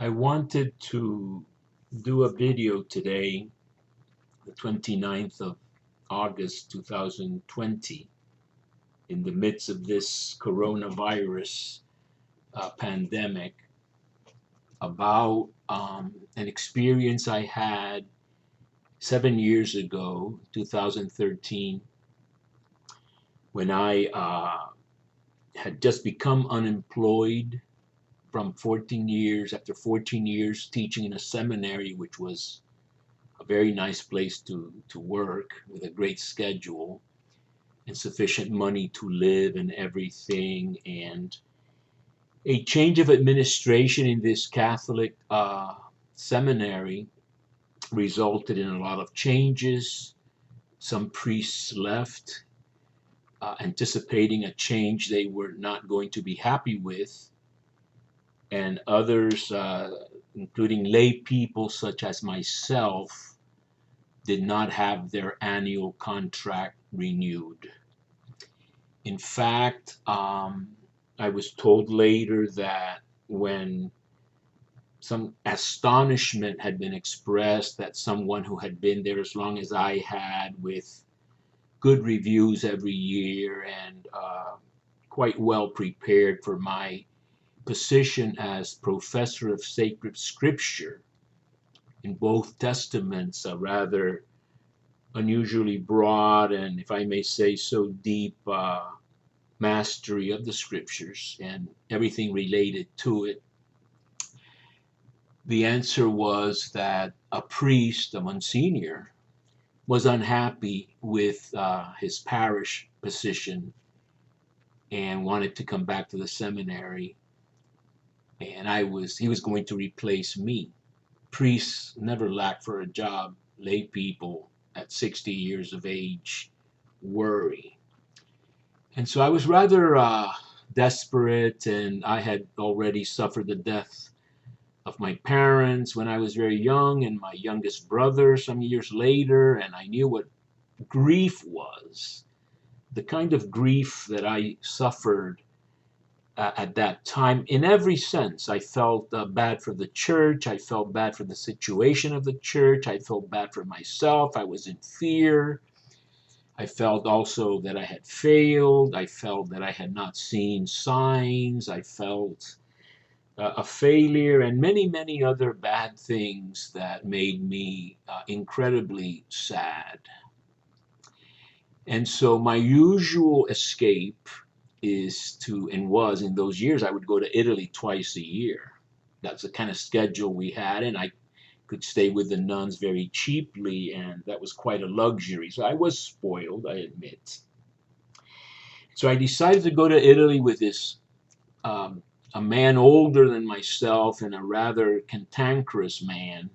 I wanted to do a video today, the 29th of August 2020, in the midst of this coronavirus pandemic, about an experience I had 7 years ago, 2013, when I had just become unemployed from 14 years, after 14 years teaching in a seminary, which was a very nice place to work with a great schedule and sufficient money to live and everything. And a change of administration in this Catholic seminary resulted in a lot of changes. Some priests left, anticipating a change they were not going to be happy with, and others, including lay people such as myself, did not have their annual contract renewed. In fact, I was told later that when some astonishment had been expressed that someone who had been there as long as I had, with good reviews every year and quite well prepared for my position as professor of sacred scripture in both testaments, a rather unusually broad and, if I may say so, deep mastery of the scriptures and everything related to it. The answer was that a priest, a monsignor, was unhappy with his parish position and wanted to come back to the seminary, and he was going to replace me. Priests never lack for a job. Lay people at 60 years of age worry. And so I was rather desperate, and I had already suffered the death of my parents when I was very young, and my youngest brother some years later, and I knew what grief was, the kind of grief that I suffered at that time. In every sense, I felt bad for the church. I felt bad for the situation of the church. I felt bad for myself. I was in fear. I felt also that I had failed. I felt that I had not seen signs. I felt a failure and many, many other bad things that made me incredibly sad. And so my usual escape is to, and was in those years, I would go to Italy twice a year. That's the kind of schedule we had, and I could stay with the nuns very cheaply, and that was quite a luxury. So I was spoiled, I admit. So I decided to go to Italy with this a man older than myself and a rather cantankerous man.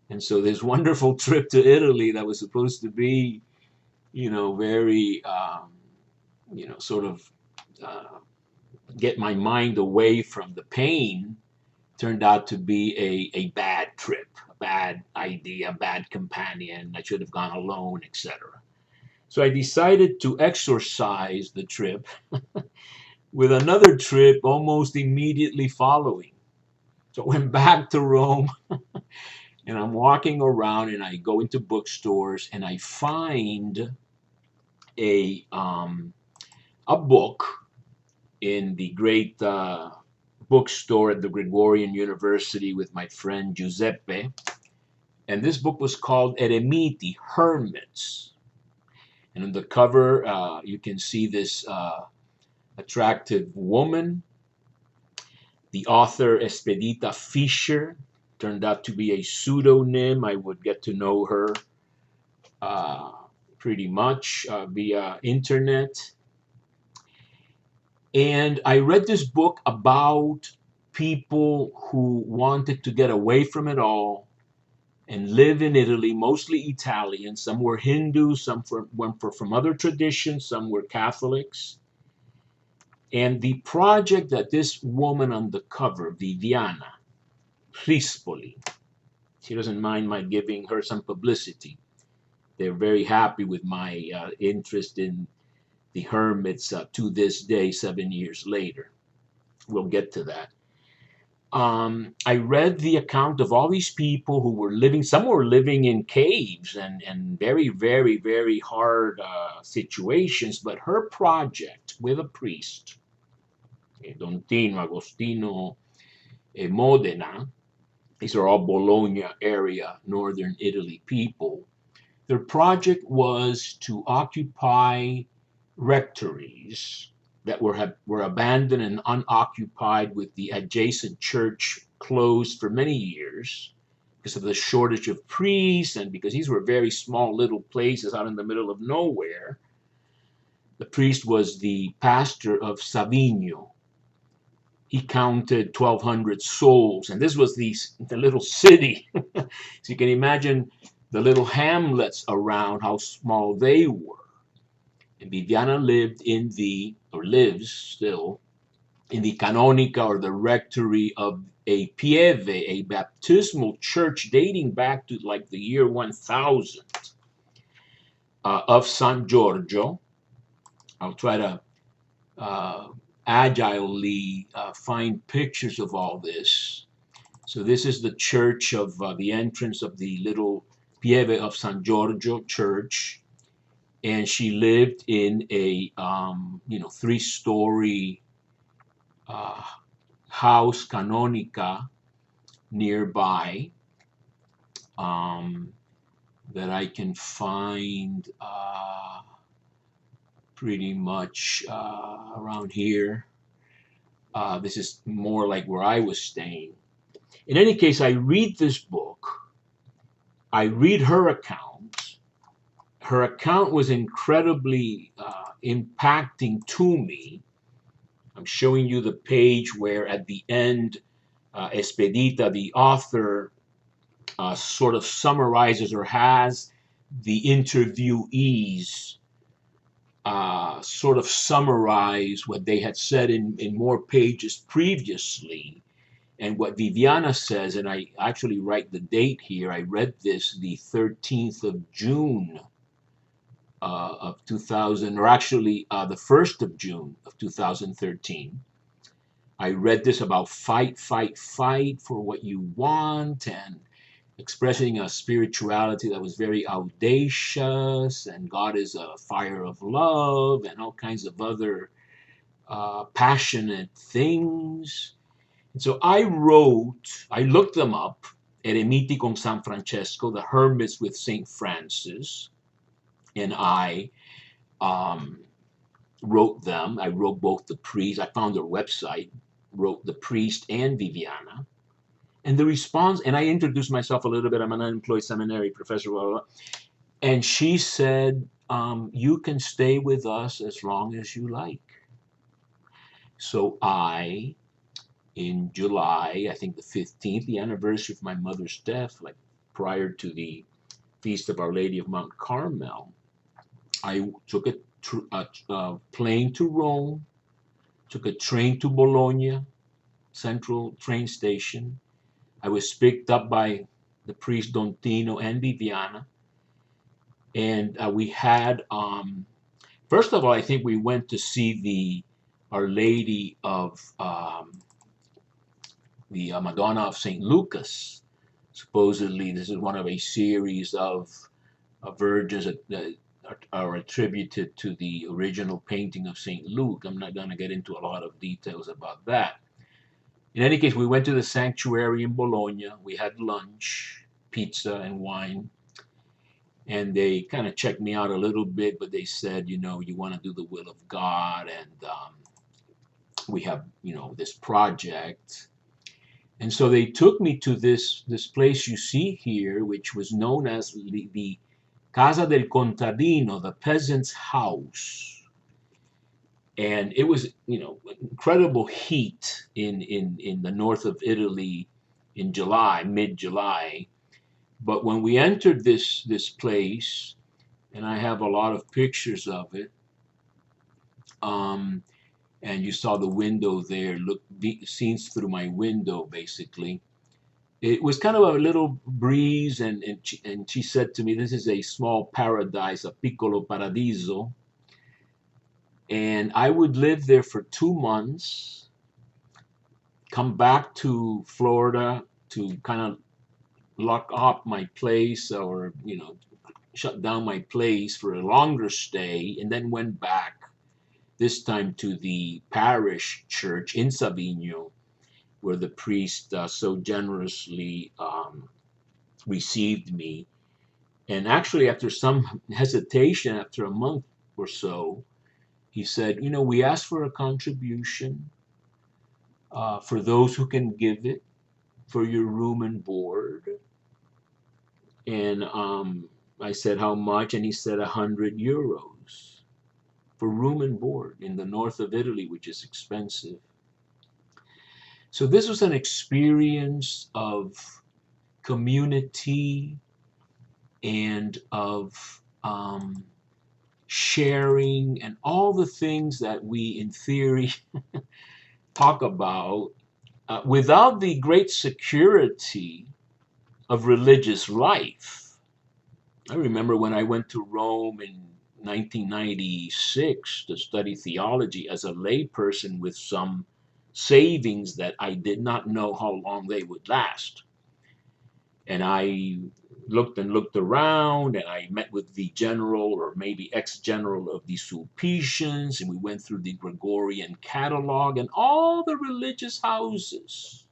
And so this wonderful trip to Italy that was supposed to be, very, sort of get my mind away from the pain, turned out to be a bad trip, a bad idea, a bad companion. I should have gone alone, etc. So I decided to exorcise the trip with another trip almost immediately following. So I went back to Rome, and I'm walking around, and I go into bookstores, and I find a book in the great bookstore at the Gregorian University with my friend Giuseppe. And this book was called Eremiti, Hermits. And on the cover, you can see this attractive woman. The author, Espedita Fischer, turned out to be a pseudonym. I would get to know her pretty much via internet. And I read this book about people who wanted to get away from it all and live in Italy, mostly Italian. Some were Hindus, some were from other traditions, some were Catholics. And the project that this woman on the cover, Viviana Rispoli, she doesn't mind my giving her some publicity. They're very happy with my interest in the hermits to this day, 7 years later. We'll get to that. I read the account of all these people who were living, some were living in caves and very, very, very hard situations. But her project with a priest, Don Tino Agostino Modena, these are all Bologna area, northern Italy people. Their project was to occupy rectories that were abandoned and unoccupied, with the adjacent church closed for many years because of the shortage of priests and because these were very small little places out in the middle of nowhere. The priest was the pastor of Savigno. He counted 1,200 souls, and this was the little city. So you can imagine the little hamlets around, how small they were. And Viviana lived or lives still, in the canonica, or the rectory of a pieve, a baptismal church dating back to like the year 1000, of San Giorgio. I'll try to agilely find pictures of all this. So this is the church of the entrance of the little pieve of San Giorgio church. And she lived in a 3-story house canonica nearby, that I can find pretty much around here. This is more like where I was staying. In any case, I read this book. I read her account. Her account was incredibly impacting to me. I'm showing you the page where at the end, Expedita, the author, sort of summarizes, or has the interviewees sort of summarize what they had said in more pages previously. And what Viviana says, and I actually write the date here, I read this the 13th of June of 2000, or actually the 1st of June of 2013. I read this about fight, fight, fight for what you want, and expressing a spirituality that was very audacious, and God is a fire of love, and all kinds of other passionate things. And so I looked them up, Eremiti con San Francesco, the hermits with St. Francis, and I wrote them. I wrote both the priest, I found their website, wrote the priest and Viviana. And the response, and I introduced myself a little bit, I'm an unemployed seminary professor, blah, blah, blah. And she said, you can stay with us as long as you like. So in July, I think the 15th, the anniversary of my mother's death, like prior to the Feast of Our Lady of Mount Carmel, I took a plane to Rome, took a train to Bologna, Central train station. I was picked up by the priest Don Tino and Viviana. And we had, first of all, I think we went to see Our Lady of the Madonna of St. Lucas. Supposedly, this is one of a series of virgins that are attributed to the original painting of St. Luke. I'm not going to get into a lot of details about that. In any case, we went to the sanctuary in Bologna. We had lunch, pizza, and wine. And they kind of checked me out a little bit, but they said, you want to do the will of God, and we have, this project. And so they took me to this place you see here, which was known as the Casa del Contadino, the peasant's house. And it was, incredible heat in the north of Italy in July, mid-July. But when we entered this place, and I have a lot of pictures of it, and you saw the window there, scenes through my window, basically. It was kind of a little breeze, and she said to me, this is a small paradise, a piccolo paradiso. And I would live there for 2 months, come back to Florida to kind of lock up my place, or shut down my place for a longer stay, and then went back, this time to the parish church in Savigno, where the priest so generously received me. And actually, after some hesitation, after a month or so, he said, we asked for a contribution for those who can give it for your room and board. And I said, how much? And he said, 100 euros for room and board in the north of Italy, which is expensive. So this was an experience of community and of sharing and all the things that we, in theory, talk about without the great security of religious life. I remember when I went to Rome in 1996 to study theology as a layperson with some savings that I did not know how long they would last. And I looked and looked around, and I met with the general, or maybe ex-general, of the Sulpicians, and we went through the Gregorian catalog and all the religious houses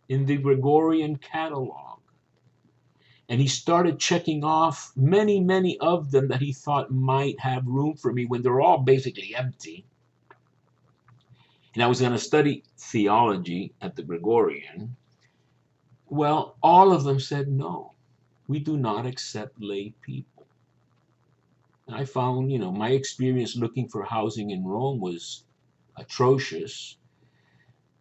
in the Gregorian catalog. And he started checking off many, many of them that he thought might have room for me when they're all basically empty. And I was going to study theology at the Gregorian. Well, all of them said, no, we do not accept lay people. And I found, my experience looking for housing in Rome was atrocious.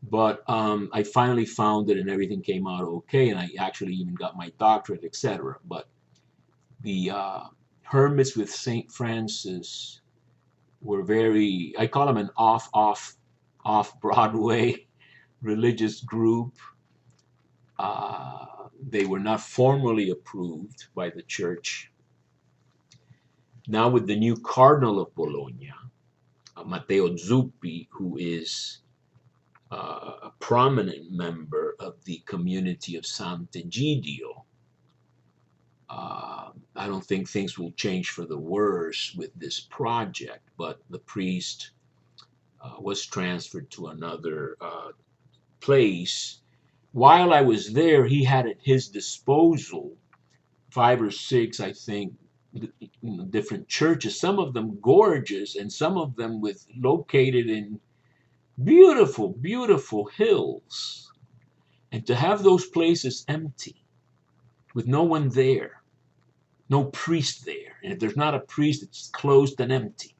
But I finally found it, and everything came out okay, and I actually even got my doctorate, etc. But the hermits with St. Francis were very, I call them an off-Broadway religious group. They were not formally approved by the church. Now with the new Cardinal of Bologna, Matteo Zuppi, who is a prominent member of the community of Sant'Egidio, I don't think things will change for the worse with this project, but the priest was transferred to another place. While I was there, he had at his disposal 5 or 6, I think, different churches, some of them gorgeous, and some of them located in beautiful, beautiful hills. And to have those places empty, with no one there, no priest there, and if there's not a priest, it's closed and empty.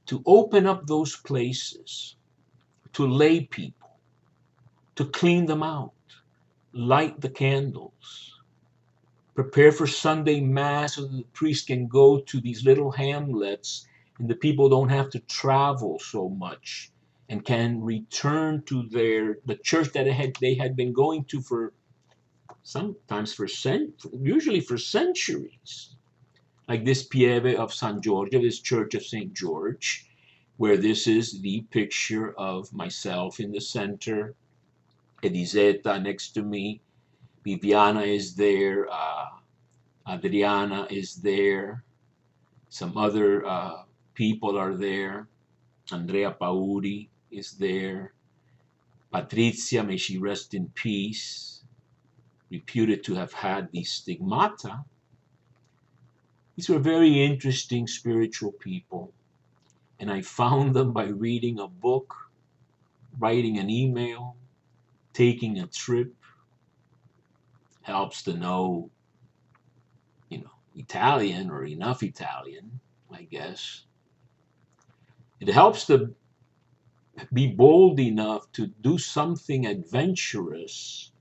To open up those places to lay people, to clean them out, light the candles, prepare for Sunday Mass so that the priest can go to these little hamlets and the people don't have to travel so much and can return to the church that they had been going to for usually for centuries. Like this Pieve of San Giorgio, this church of St. George, where this is the picture of myself in the center, Edisetta next to me, Viviana is there, Adriana is there, some other people are there, Andrea Pauri is there, Patrizia, may she rest in peace, reputed to have had the stigmata. These were very interesting spiritual people, and I found them by reading a book, writing an email, taking a trip. Helps to know, Italian, or enough Italian, I guess. It helps to be bold enough to do something adventurous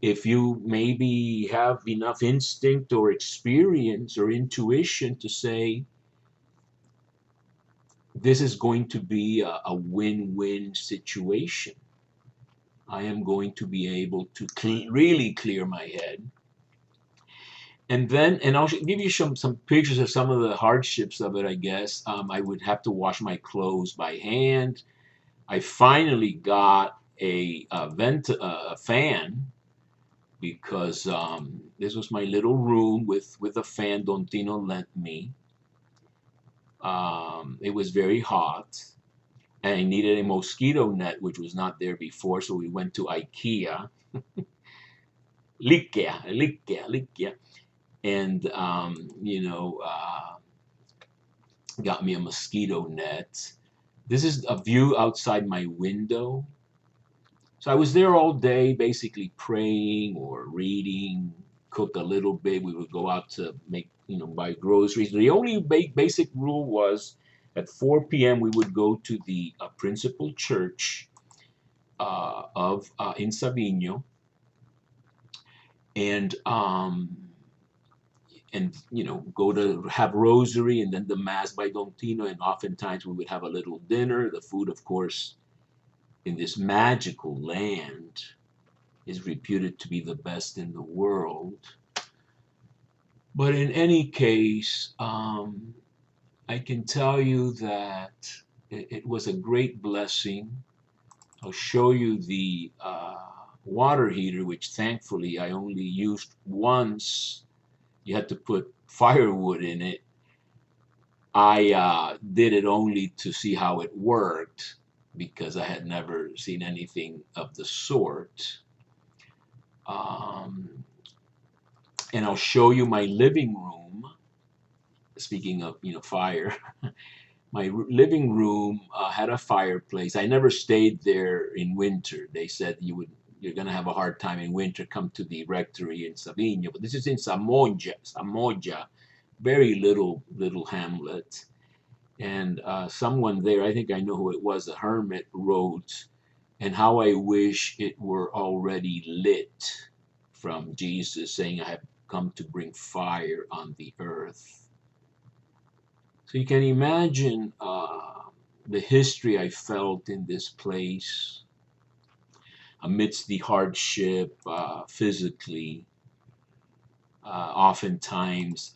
if you maybe have enough instinct or experience or intuition to say, this is going to be a win-win situation. I am going to be able to really clear my head. And I'll give you some pictures of some of the hardships of it, I guess. I would have to wash my clothes by hand. I finally got a fan, because this was my little room with a fan Don Tino lent me. It was very hot, and I needed a mosquito net, which was not there before. So we went to IKEA, Likea, and got me a mosquito net. This is a view outside my window. So I was there all day, basically praying or reading, cook a little bit. We would go out to buy groceries. The only basic rule was at 4 p.m. we would go to the principal church of in Savigno, and go to have rosary and then the mass by Don Tino, and oftentimes we would have a little dinner. The food, of course, in this magical land is reputed to be the best in the world. But in any case, I can tell you that it was a great blessing. I'll show you the water heater, which thankfully I only used once. You had to put firewood in it. I did it only to see how it worked, because I had never seen anything of the sort. And I'll show you my living room. Speaking of fire, my living room had a fireplace. I never stayed there in winter. They said you're gonna have a hard time in winter. Come to the rectory in Savigno, but this is in Samoja, very little hamlet. And someone there, I think I know who it was, a hermit, wrote, "And how I wish it were already lit," from Jesus saying, "I have come to bring fire on the earth." So you can imagine the history I felt in this place amidst the hardship physically. Oftentimes,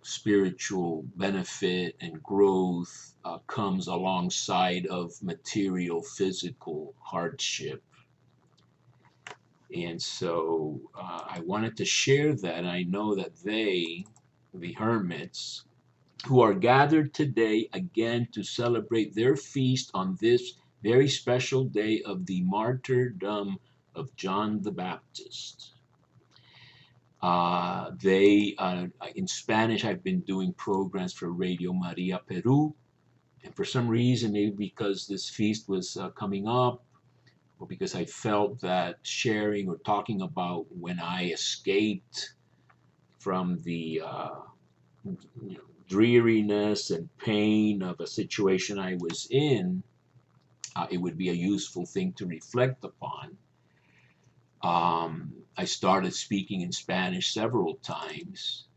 spiritual benefit and growth comes alongside of material, physical hardship. And so I wanted to share that. I know that they, the hermits, who are gathered today again to celebrate their feast on this very special day of the martyrdom of John the Baptist. In Spanish, I've been doing programs for Radio Maria Peru, and for some reason, maybe because this feast was coming up, or because I felt that sharing or talking about when I escaped from the dreariness and pain of a situation I was in, it would be a useful thing to reflect upon. I started speaking in Spanish several times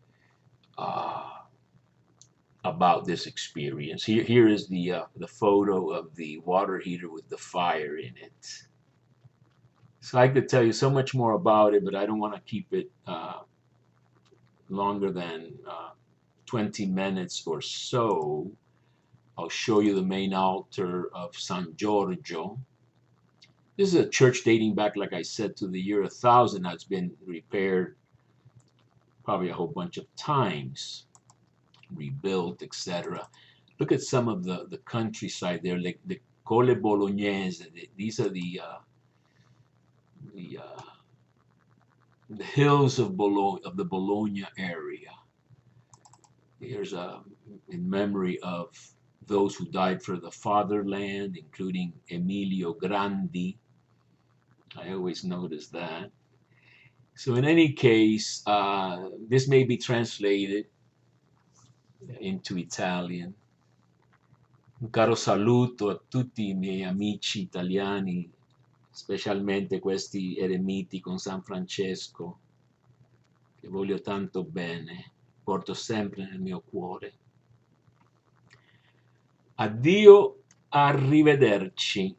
about this experience. Here is the photo of the water heater with the fire in it. So I could tell you so much more about it, but I don't want to keep it longer than 20 minutes or so. I'll show you the main altar of San Giorgio. This is a church dating back, like I said, to the year 1000. Now it's been repaired probably a whole bunch of times, rebuilt, etc. Look at some of the countryside there, like the Colle Bolognese. These are the hills of the Bologna area. Here's in memory of those who died for the fatherland, including Emilio Grandi. I always notice that. So in any case, this may be translated into Italian. Un caro saluto a tutti I miei amici italiani, specialmente questi eremiti con San Francesco, che voglio tanto bene, porto sempre nel mio cuore. Addio, arrivederci.